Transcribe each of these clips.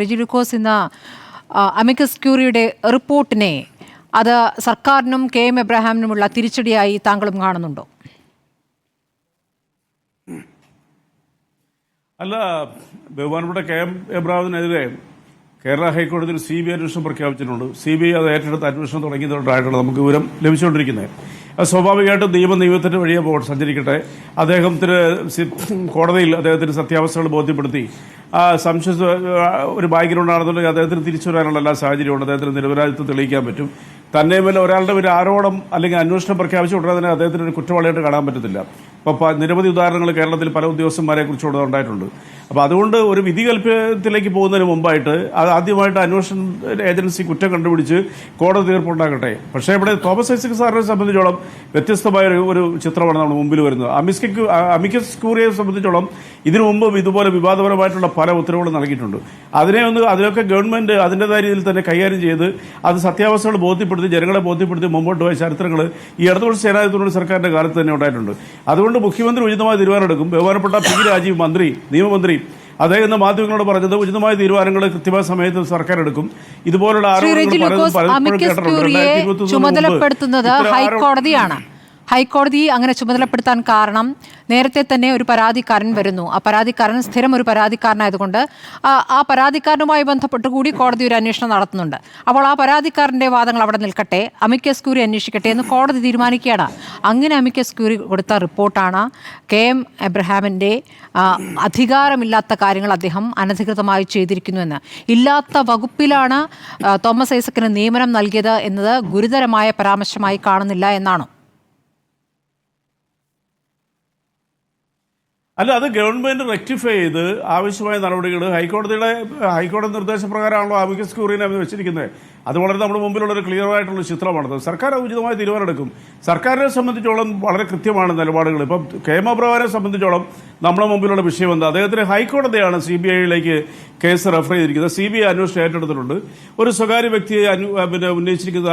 റിജി ലൂക്കോസ് ഇന്ന് അമിക്കസ് ക്യൂറിയുടെ റിപ്പോർട്ടിനെ അത് സർക്കാരിനും KM എബ്രഹാമിനുമുള്ള തിരിച്ചടിയായി താങ്കളും കാണുന്നുണ്ടോ? അല്ല, ബഹുമാനപ്പെട്ട KM എബ്രഹാമിനെതിരെ കേരള ഹൈക്കോടതിയിൽ CBI അന്വേഷണം പ്രഖ്യാപിച്ചിട്ടുണ്ട്. CBI അത് ഏറ്റെടുത്ത് അന്വേഷണം തുടങ്ങിയതായിട്ടാണ് നമുക്ക് വിവരം ലഭിച്ചുകൊണ്ടിരിക്കുന്നത്. സ്വാഭാവികമായിട്ടും നിയമത്തിന്റെ വഴിയെ സഞ്ചരിക്കട്ടെ. അദ്ദേഹത്തിന് കോടതിയിൽ അദ്ദേഹത്തിന് സത്യാവസ്ഥകൾ ബോധ്യപ്പെടുത്തി ഒരു ബാക്ക്ഗ്രൗണ്ട് ആണെന്നുണ്ടെങ്കിൽ അദ്ദേഹത്തിന് തിരിച്ചു വരാനുള്ള എല്ലാ സാഹചര്യമുണ്ട്. അദ്ദേഹത്തിന് നിരപരാധിത്വം തെളിയിക്കാൻ പറ്റും. തന്നെ മേലെ ഒരാളുടെ ഒരു ആരോപണം അല്ലെങ്കിൽ അന്വേഷണം പ്രഖ്യാപിച്ച ഉടനെ തന്നെ അദ്ദേഹത്തിന് ഒരു കുറ്റവാളിയായിട്ട് കാണാൻ പറ്റത്തില്ല. അപ്പോൾ നിരവധി ഉദാഹരണങ്ങൾ കേരളത്തിൽ പല ഉദ്യോഗസ്ഥന്മാരെ കുറിച്ചുകൂടെ ഉണ്ടായിട്ടുണ്ട്. അപ്പോൾ അതുകൊണ്ട് ഒരു വിധികൽപ്പത്തിലേക്ക് പോകുന്നതിന് മുമ്പായിട്ട് അത് ആദ്യമായിട്ട് അന്വേഷണ ഏജൻസി കുറ്റം കണ്ടുപിടിച്ച് കോടതി തീർപ്പുണ്ടാക്കട്ടെ. പക്ഷേ ഇവിടെ തോമസ് ഐസക് സാറിനെ സംബന്ധിച്ചോളം വ്യത്യസ്തമായ ഒരു ചിത്രമാണ് നമ്മുടെ മുമ്പിൽ വരുന്നത്. അമിക്കസ് ക്യൂറിയെ സംബന്ധിച്ചോളം ഇതിനു മുമ്പ് ഇതുപോലെ വിവാദപരമായിട്ടുള്ള പല ഉത്തരവുകളും നൽകിയിട്ടുണ്ട്. അതിനൊക്കെ ഗവൺമെന്റ് അതിൻ്റെതായ രീതിയിൽ തന്നെ കൈകാര്യം ചെയ്ത് അത് സത്യാവസ്ഥകൾ ബോധ്യപ്പെടുത്തി ജനങ്ങളെ ബോധ്യപ്പെടുത്തി മുമ്പോട്ട് പോയ ചരിത്രങ്ങൾ ഈ ഇടതുപക്ഷ ജനാധിപത്യ സർക്കാരിന്റെ കാലത്ത് തന്നെ ഉണ്ടായിട്ടുണ്ട്. അതുകൊണ്ട് മുഖ്യമന്ത്രി ഉചിതമായ തീരുമാനമെടുക്കും. ബഹുമാനപ്പെട്ട P. രാജീവ് നിയമമന്ത്രി അദ്ദേഹം ഇന്ന് മാധ്യമങ്ങളോട് പറഞ്ഞത് ഉചിതമായ തീരുമാനങ്ങൾ കൃത്യമായ സമയത്ത് സർക്കാർ എടുക്കും. ഇതുപോലുള്ള ചുമതലപ്പെടുത്തുന്നത് ഹൈക്കോടതി അങ്ങനെ ചുമതലപ്പെടുത്താൻ കാരണം നേരത്തെ തന്നെ ഒരു പരാതിക്കാരൻ വരുന്നു. ആ പരാതിക്കാരൻ സ്ഥിരം ഒരു പരാതിക്കാരനായതുകൊണ്ട് ആ പരാതിക്കാരനുമായി ബന്ധപ്പെട്ട് കൂടി കോടതി ഒരു അന്വേഷണം നടത്തുന്നുണ്ട്. അപ്പോൾ ആ പരാതിക്കാരൻ്റെ വാദങ്ങൾ അവിടെ നിൽക്കട്ടെ, അമിക്കസ് ക്യൂറി അന്വേഷിക്കട്ടെ എന്ന് കോടതി തീരുമാനിക്കുകയാണ്. അങ്ങനെ അമിക്കസ് ക്യൂറി കൊടുത്ത റിപ്പോർട്ടാണ് KM എബ്രഹാമിൻ്റെ അധികാരമില്ലാത്ത കാര്യങ്ങൾ അദ്ദേഹം അനധികൃതമായി ചെയ്തിരിക്കുന്നുവെന്ന്. ഇല്ലാത്ത വകുപ്പിലാണ് തോമസ് ഐസക്കിന് നിയമനം നൽകിയത് എന്നത് ഗുരുതരമായ പരാമർശമായി കാണുന്നില്ല എന്നാണോ? അല്ല, അത് ഗവൺമെന്റ് റെക്ടിഫൈ ചെയ്ത് ആവശ്യമായ നടപടികൾ ഹൈക്കോടതി നിർദ്ദേശപ്രകാരമാണല്ലോ അമിക്കസ് ക്യൂറിനെ വെച്ചിരിക്കുന്നത്. അത് വളരെ നമ്മുടെ മുമ്പിലുള്ള ഒരു ക്ലിയർ ആയിട്ടുള്ള ചിത്രമാണത്. സർക്കാർ ഉചിതമായ തീരുമാനമെടുക്കും. സർക്കാരിനെ സംബന്ധിച്ചോളം വളരെ കൃത്യമാണ് നിലപാടുകൾ. ഇപ്പം KM എബ്രഹാമിനെ സംബന്ധിച്ചോളം നമ്മുടെ മുമ്പിലുള്ള വിഷയം എന്താ? അദ്ദേഹത്തിന് ഹൈക്കോടതിയാണ് CBIയിലേക്ക് കേസ് റെഫർ ചെയ്തിരിക്കുന്നത്. CBI അന്വേഷണം ഏറ്റെടുത്തിട്ടുണ്ട്. ഒരു സ്വകാര്യ വ്യക്തിയെ ഉന്നയിച്ചിരിക്കുന്ന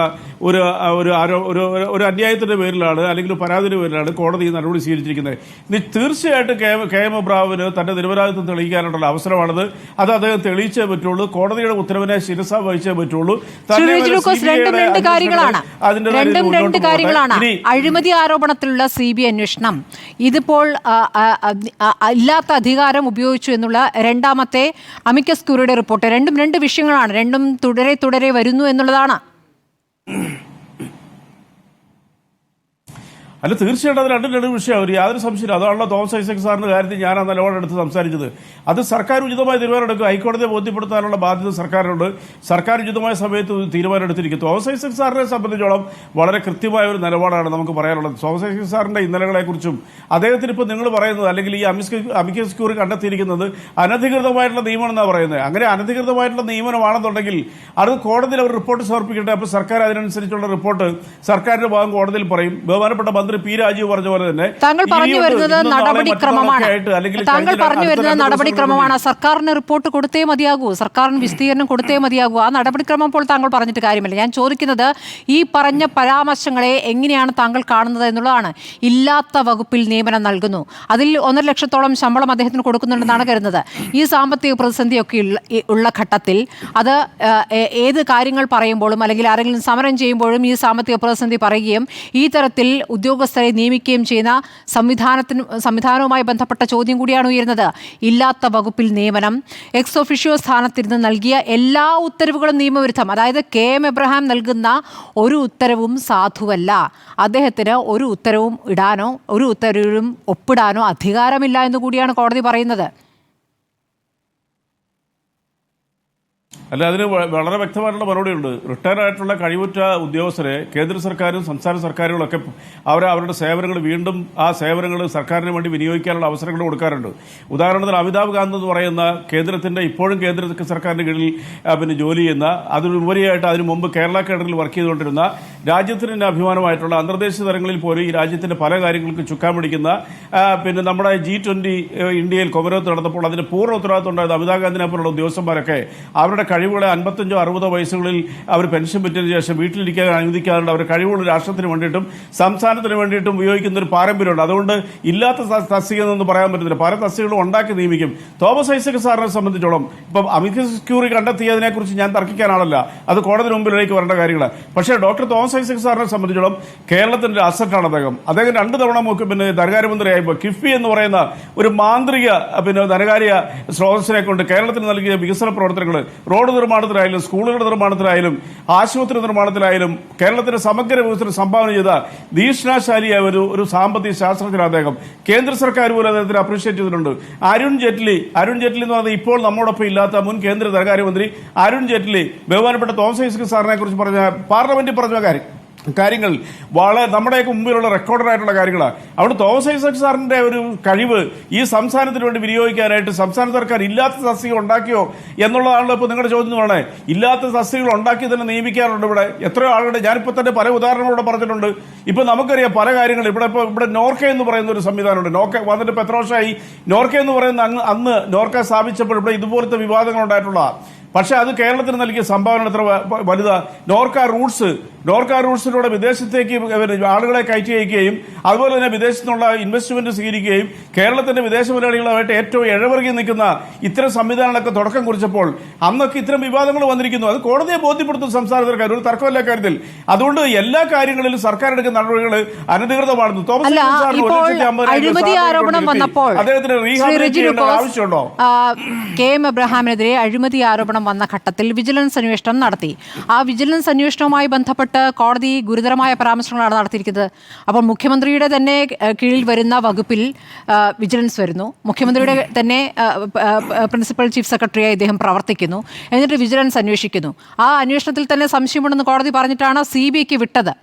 ഒരു അന്യായത്തിന്റെ പേരിലാണ് അല്ലെങ്കിൽ പരാതിയുടെ പേരിലാണ് കോടതി നടപടി സ്വീകരിച്ചിരിക്കുന്നത്. തീർച്ചയായിട്ടും KM എബ്രഹാമിന് തന്റെ നിരപരാധിത്വം തെളിയിക്കാനുള്ള അവസരമാണത്. അത് അദ്ദേഹം തെളിയിച്ചേ പറ്റുള്ളൂ. കോടതിയുടെ ഉത്തരവിനെ ശിരസ വഹിച്ചേ പറ്റുള്ളൂ. രണ്ട് കാര്യങ്ങളാണ് അഴിമതി ആരോപണത്തിലുള്ള CBI അന്വേഷണം. ഇതിപ്പോൾ ഇല്ലാത്ത അധികാരം ഉപയോഗിച്ചു എന്നുള്ള രണ്ടാമത്തെ അമിക്കസ് ക്യൂറിയുടെ റിപ്പോർട്ട്. രണ്ടും രണ്ട് വിഷയങ്ങളാണ്. രണ്ടും തുടരെ വരുന്നു എന്നുള്ളതാണ്. അല്ല, തീർച്ചയായിട്ടും അത് രണ്ടും വിഷയം. ഒരു യാതൊരു സംശയമില്ല. അതാണല്ലോ തോമസ് ഐസക് സാറിന്റെ കാര്യത്തിൽ ഞാൻ ആ നിലപാടെടുത്ത് സംസാരിച്ചത്. അത് സർക്കാർ ഉചിതമായ തീരുമാനമെടുക്കും. ഹൈക്കോടതിയെ ബോധ്യപ്പെടുത്താനുള്ള ബാധ്യത സർക്കാരിനുണ്ട്. സർക്കാർ ഉചിതമായ സമയത്ത് തീരുമാനമെടുത്തിരിക്കും. തോമസ് ഐസക് സാറിനെ സംബന്ധിച്ചോളം വളരെ കൃത്യമായ ഒരു നിലപാടാണ് നമുക്ക് പറയാനുള്ളത്. തോമസ് ഐസക് സാറിന്റെ ഇന്നലകളെക്കുറിച്ചും അദ്ദേഹത്തിന് ഇപ്പോൾ നിങ്ങൾ പറയുന്നത് അല്ലെങ്കിൽ ഈ അമിക്കസ് ക്യൂറി കണ്ടെത്തിയിരിക്കുന്നത് അനധികൃതമായിട്ടുള്ള നിയമമാണെന്നാണ് പറയുന്നത്. അങ്ങനെ അനധികൃതമായിട്ടുള്ള നിയമനമാണെന്നുണ്ടെങ്കിൽ അത് കോടതിയിൽ അവർ റിപ്പോർട്ട് സമർപ്പിക്കട്ടെ. അപ്പോൾ സർക്കാർ അതിനനുസരിച്ചുള്ള റിപ്പോർട്ട് സർക്കാരിന്റെ ഭാഗം കോടതിയിൽ പറയും. ബഹുമാനപ്പെട്ട മന്ത്രി P. രാജീവ് പറഞ്ഞ പോലെ തന്നെ താങ്കൾ പറഞ്ഞു വരുന്നത് നടപടിക്രമമാണ്. സർക്കാരിന് റിപ്പോർട്ട് കൊടുത്തേ മതിയാകൂ, സർക്കാരിന് വിശദീകരണം കൊടുത്തേ മതിയാകൂ. ആ നടപടിക്രമം ഇപ്പോൾ താങ്കൾ പറഞ്ഞിട്ട് കാര്യമില്ല. ഞാൻ ചോദിക്കുന്നത് ഈ പറഞ്ഞ പരാമർശങ്ങളെ എങ്ങനെയാണ് താങ്കൾ കാണുന്നത് എന്നുള്ളതാണ്. ഇല്ലാത്ത വകുപ്പിൽ നിയമനം നൽകുന്നു, അതിൽ 1.5 ലക്ഷത്തോളം ശമ്പളം അദ്ദേഹത്തിന് കൊടുക്കുന്നുണ്ടെന്നാണ് കരുതുന്നത്. ഈ സാമ്പത്തിക പ്രതിസന്ധിയൊക്കെ ഉള്ള ഘട്ടത്തിൽ അത് ഏത് കാര്യങ്ങൾ പറയുമ്പോഴും അല്ലെങ്കിൽ ആരെങ്കിലും സമരം ചെയ്യുമ്പോഴും ഈ സാമ്പത്തിക പ്രതിസന്ധി പറയുകയും ഈ തരത്തിൽ ഉദ്യോഗസ്ഥരെ നിയമിക്കുകയും ചെയ്യുന്ന സംവിധാനവുമായി ബന്ധപ്പെട്ട ചോദ്യം കൂടിയാണ് ഉയരുന്നത്. ഇല്ലാത്ത വകുപ്പിൽ നിയമനം, എക്സ് ഒഫിഷ്യോ സ്ഥാനത്തിരുന്ന് നൽകിയ എല്ലാ ഉത്തരവുകളും നിയമവിരുദ്ധം. അതായത് KM എബ്രഹാം നൽകുന്ന ഒരു ഉത്തരവും സാധുവല്ല. അദ്ദേഹത്തിന് ഒരു ഉത്തരവും ഇടാനോ ഒരു ഉത്തരവിലും ഒപ്പിടാനോ അധികാരമില്ല എന്ന് കൂടിയാണ് കോടതി പറയുന്നത്. അല്ല, അതിന് വളരെ വ്യക്തമായിട്ടുള്ള മറുപടിയുണ്ട്. റിട്ടയർ ആയിട്ടുള്ള കഴിവുറ്റ ഉദ്യോഗസ്ഥരെ കേന്ദ്ര സർക്കാരും സംസ്ഥാന സർക്കാരുകളൊക്കെ അവരുടെ സേവനങ്ങൾ വീണ്ടും ആ സേവനങ്ങൾ സർക്കാരിന് വേണ്ടി വിനിയോഗിക്കാനുള്ള അവസരങ്ങൾ കൊടുക്കാറുണ്ട്. ഉദാഹരണത്തിന് അമിതാഭ് കാന്ത് എന്ന് പറയുന്ന ഇപ്പോഴും കേന്ദ്ര സർക്കാരിന്റെ കീഴിൽ ജോലി ചെയ്യുന്ന, അതിനുപരിയായിട്ട് അതിനു മുമ്പ് കേരള കേഡറിൽ വർക്ക് ചെയ്തുകൊണ്ടിരുന്ന, രാജ്യത്തിന് തന്നെ അഭിമാനമായിട്ടുള്ള അന്തർദേശീയ തലങ്ങളിൽ പോലും ഈ രാജ്യത്തിന്റെ പല കാര്യങ്ങൾക്ക് ചുക്കാൻ പിടിക്കുന്ന, നമ്മുടെ G20 ഇന്ത്യയിൽ കൊമരോത്ത് നടന്നപ്പോൾ അതിന്റെ പൂർണ്ണ ഉത്തരവാദിത്വം ഉണ്ടായത് അമിതാഭ് കാന്തിനെ പോലുള്ള ഉദ്യോഗസ്ഥന്മാരൊക്കെ അവരുടെ കഴിവുകളെ 55-60 വയസ്സുകളിൽ അവർ പെൻഷൻ പറ്റിയതിനു ശേഷം വീട്ടിലിരിക്കാൻ അനുവദിക്കാറുണ്ട്. അവർ കഴിവുള്ള രാഷ്ട്രത്തിന് വേണ്ടിയിട്ടും സംസ്ഥാനത്തിന് വേണ്ടിയിട്ടും ഉപയോഗിക്കുന്ന ഒരു പാരമ്പര്യമുണ്ട്. അതുകൊണ്ട് ഇല്ലാത്ത തസ്തിക എന്നൊന്നും പറയാൻ പറ്റത്തില്ല. പല തസ്തികകളും ഉണ്ടാക്കി നിയമിക്കും. തോമസ് ഐസക് സാറിനെ സംബന്ധിച്ചോളം ഇപ്പം അമിക്കസ് ക്യൂറി കണ്ടെത്തിയതിനെ കുറിച്ച് ഞാൻ തർക്കിക്കാനാണല്ല, അത് കോടതി മുമ്പിലേക്ക് വരേണ്ട കാര്യങ്ങൾ. പക്ഷേ ഡോക്ടർ തോമസ് ഐസക് സാറിനെ സംബന്ധിച്ചോളം കേരളത്തിന്റെ അസറ്റാണ് അദ്ദേഹം. 2 തവണ ധനകാര്യമന്ത്രിയായപ്പോൾ കിഫ്ബി എന്ന് പറയുന്ന ഒരു മാന്ത്രിക ധനകാര്യ സ്രോതസ്സിനെ കൊണ്ട് കേരളത്തിന് നൽകിയ വികസന പ്രവർത്തനങ്ങൾ, റോഡ് നിർമ്മാണത്തിലായാലും സ്കൂളുകളുടെ നിർമ്മാണത്തിലായാലും ആശുപത്രി നിർമ്മാണത്തിലായാലും കേരളത്തിന്റെ സമഗ്ര വികസനം സംഭാവന ചെയ്ത ദീക്ഷണാശാലിയായ ഒരു സാമ്പത്തിക ശാസ്ത്രജ്ഞനാണ് അദ്ദേഹം. കേന്ദ്ര സർക്കാർ പോലും അദ്ദേഹത്തിന് അപ്രീഷിയേറ്റ് ചെയ്തിട്ടുണ്ട്. അരുൺ ജെയ്റ്റ്ലി എന്ന് പറഞ്ഞാൽ ഇപ്പോൾ നമ്മോടൊപ്പം ഇല്ലാത്ത മുൻ കേന്ദ്ര ധനകാര്യമന്ത്രി അരുൺ ജെയ്റ്റ്ലി ബഹുമാനപ്പെട്ട തോമസ് ഐസക് സാറിനെ കുറിച്ച് പറഞ്ഞ പാർലമെന്റിൽ പറഞ്ഞ കാര്യങ്ങൾ വളരെ നമ്മുടെയൊക്കെ മുമ്പിലുള്ള റെക്കോർഡായിട്ടുള്ള കാര്യങ്ങളാണ്. അവിടെ തോമസ് ഐസക് സാറിന്റെ ഒരു കഴിവ് ഈ സംസ്ഥാനത്തിന് വേണ്ടി വിനിയോഗിക്കാനായിട്ട് സംസ്ഥാന സർക്കാർ ഇല്ലാത്ത തസ്തിക ഉണ്ടാക്കിയോ എന്നുള്ളതാണല്ലോ ഇപ്പോൾ നിങ്ങളുടെ ചോദ്യം. വേണേ ഇല്ലാത്ത തസ്തികകൾ ഉണ്ടാക്കി തന്നെ നിയമിക്കാറുണ്ട്. ഇവിടെ എത്രയോ ആളുകളുടെ ഞാനിപ്പോൾ തന്നെ പല ഉദാഹരണങ്ങളോടെ പറഞ്ഞിട്ടുണ്ട്. ഇപ്പൊ നമുക്കറിയാം പല കാര്യങ്ങൾ. ഇവിടെ നോർക്ക എന്ന് പറയുന്ന ഒരു സംവിധാനമുണ്ട്. നോർക്ക വന്നിട്ട് ഇപ്പൊ എത്ര വർഷമായി? നോർക്ക എന്ന് പറയുന്ന അന്ന് നോർക്ക സ്ഥാപിച്ചപ്പോൾ ഇവിടെ ഇതുപോലത്തെ വിവാദങ്ങൾ ഉണ്ടായിട്ടുള്ള, പക്ഷെ അത് കേരളത്തിന് നൽകിയ സംഭാവന എത്ര വലുതാ. നോർക്ക റൂട്ട്സിലൂടെ വിദേശത്തേക്ക് ആളുകളെ കയറ്റി അയക്കുകയും അതുപോലെ തന്നെ വിദേശത്തു നിന്നുള്ള ഇൻവെസ്റ്റ്മെന്റ് സ്വീകരിക്കുകയും കേരളത്തിന്റെ വിദേശ മലയാളികളുമായിട്ട് ഏറ്റവും ഇഴവർഗി നിൽക്കുന്ന ഇത്തരം സംവിധാനങ്ങളൊക്കെ തുടക്കം കുറിച്ചപ്പോൾ അന്നൊക്കെ ഇത്തരം വിവാദങ്ങൾ വന്നിരിക്കുന്നു. അത് കോടതിയെ ബോധ്യപ്പെടുത്തും സംസ്ഥാന സർക്കാർ, ഒരു തർക്കമല്ല കാര്യത്തിൽ. അതുകൊണ്ട് എല്ലാ കാര്യങ്ങളിലും സർക്കാർ എടുക്കുന്ന നടപടികൾ അനധികൃതമാണെന്ന് അദ്ദേഹത്തിന് റീഹാബിലിറ്റ് ചെയ്യേണ്ട ആവശ്യമുണ്ടോ? കെ എം എബ്രഹാമിനെതിരെ അഴിമതി ആരോപണം വന്ന ഘട്ടത്തിൽ വിജിലൻസ് അന്വേഷണം നടത്തി. ആ വിജിലൻസ് അന്വേഷണവുമായി ബന്ധപ്പെട്ട് കോടതി ഗുരുതരമായ പരാമർശങ്ങളാണ് നടത്തിയിരിക്കുന്നത്. അപ്പോൾ മുഖ്യമന്ത്രിയുടെ തന്നെ കീഴിൽ വരുന്ന വകുപ്പിൽ വിജിലൻസ് വരുന്നു. മുഖ്യമന്ത്രിയുടെ തന്നെ പ്രിൻസിപ്പൽ ചീഫ് സെക്രട്ടറിയായി ഇദ്ദേഹം പ്രവർത്തിക്കുന്നു. എന്നിട്ട് വിജിലൻസ് അന്വേഷിക്കുന്നു. ആ അന്വേഷണത്തിൽ തന്നെ സംശയമുണ്ടെന്ന് കോടതി പറഞ്ഞിട്ടാണ് CBIക്ക് വിട്ടത്.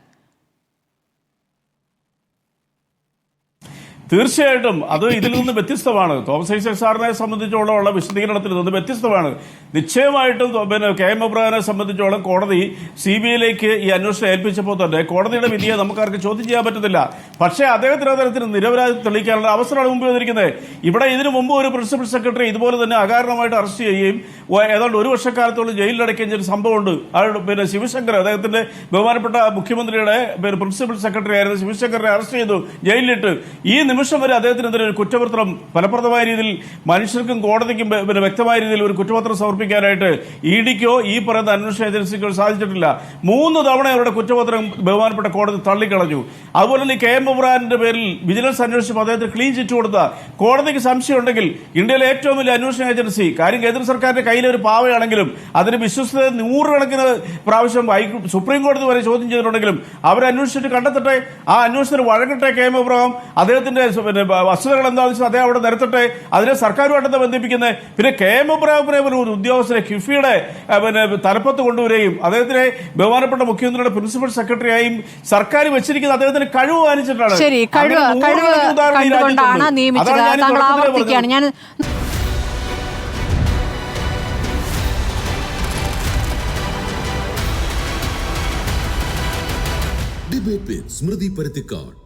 തീർച്ചയായിട്ടും അത് ഇതിൽ നിന്ന് വ്യത്യസ്തമാണ്. തോമസ് ഐസക് സാറിനെ സംബന്ധിച്ചോളമുള്ള വിശദീകരണത്തിൽ നിന്ന് വ്യത്യസ്തമാണ്. നിശ്ചയമായിട്ടും കെ എം എബ്രഹാമിനെ സംബന്ധിച്ചോളം കോടതി CBIയിലേക്ക് ഈ അന്വേഷണം ഏൽപ്പിച്ചപ്പോൾ തന്നെ കോടതിയുടെ വിധിയെ നമുക്കാർക്ക് ചോദ്യം ചെയ്യാൻ പറ്റത്തില്ല. പക്ഷേ അദ്ദേഹത്തിന് നിരപരാധി തെളിയിക്കാനുള്ള അവസരമാണ് മുമ്പ് വന്നിരിക്കുന്നത്. ഇവിടെ ഇതിനു മുമ്പ് ഒരു പ്രിൻസിപ്പൽ സെക്രട്ടറി ഇതുപോലെ തന്നെ അകാരണമായിട്ട് അറസ്റ്റ് ചെയ്യുകയും ഏതാണ്ട് 1 വർഷക്കാലത്തോളം ജയിലിലടയ്ക്കുന്ന ഒരു സംഭവമുണ്ട്. ശിവശങ്കർ, അദ്ദേഹത്തിന്റെ ബഹുമാനപ്പെട്ട മുഖ്യമന്ത്രിയുടെ പ്രിൻസിപ്പൽ സെക്രട്ടറി ആയിരുന്ന ശിവശങ്കറിനെ അറസ്റ്റ് ചെയ്തു, ജയിലിലിട്ട്. ഈ നിമിഷം വരെ അദ്ദേഹത്തിനെതിരെ ഒരു കുറ്റപത്രം ഫലപ്രദമായ രീതിയിൽ മനുഷ്യർക്കും കോടതിക്കും വ്യക്തമായ രീതിയിൽ ഒരു കുറ്റപത്രം സമർപ്പിക്കാനായിട്ട് EDക്കോ ഈ പറയുന്ന അന്വേഷണ ഏജൻസിക്കോ സാധിച്ചിട്ടില്ല. 3 തവണ അവരുടെ കുറ്റപത്രം ബഹുമാനപ്പെട്ട കോടതി തള്ളിക്കളഞ്ഞു. അതുപോലെ തന്നെ കെ എം എബ്രഹാമിന്റെ പേരിൽ വിജിലൻസ് അന്വേഷിച്ചപ്പോൾ അദ്ദേഹത്തിന് ക്ലീൻ ചിറ്റ് കൊടുത്ത കോടതിക്ക് സംശയമുണ്ടെങ്കിൽ ഇന്ത്യയിലെ ഏറ്റവും വലിയ അന്വേഷണ ഏജൻസി, കാര്യം കേന്ദ്ര സർക്കാരിന്റെ കയ്യിലെ ഒരു പാവയാണെങ്കിലും അതിന് വിശ്വസ്തത 100 കണക്കിന് പ്രാവശ്യം സുപ്രീം കോടതി വരെ ചോദ്യം ചെയ്തിട്ടുണ്ടെങ്കിലും അവരന്വേഷിച്ചിട്ട് കണ്ടെത്തട്ടെ. ആ അന്വേഷണത്തിന് വഴങ്ങട്ടെ കെ എം എബ്രഹാം. അദ്ദേഹത്തിന്റെ വസ്തുതകൾ എന്താണെന്ന് വെച്ചാൽ അദ്ദേഹം അവിടെ നിരത്തട്ടെ. അതിനെ സർക്കാരുമായിട്ടെന്താ ബന്ധിപ്പിക്കുന്നത്? പിന്നെ കെ എം എബ്രഹാമിനെ ഒരു ഉദ്യോഗസ്ഥരെ കിഫ്ബിയുടെ തലപ്പത്ത് കൊണ്ടുവരികയും അദ്ദേഹത്തിനെ ബഹുമാനപ്പെട്ട മുഖ്യമന്ത്രിയുടെ പ്രിൻസിപ്പൽ സെക്രട്ടറിയായും സർക്കാർ വെച്ചിരിക്കുന്നത് അദ്ദേഹത്തിന് കഴിവ് കാണിച്ചിട്ടാണ്. ശരി, കണ്ടുകൊണ്ടാണ് നിയമിച്ചത്. താങ്കൾ ആവർത്തിക്കുകയാണ്. ഞാൻ ഡിബേറ്റ് വിത്ത് സ്മൃതി പരുത്തിക്കാട്.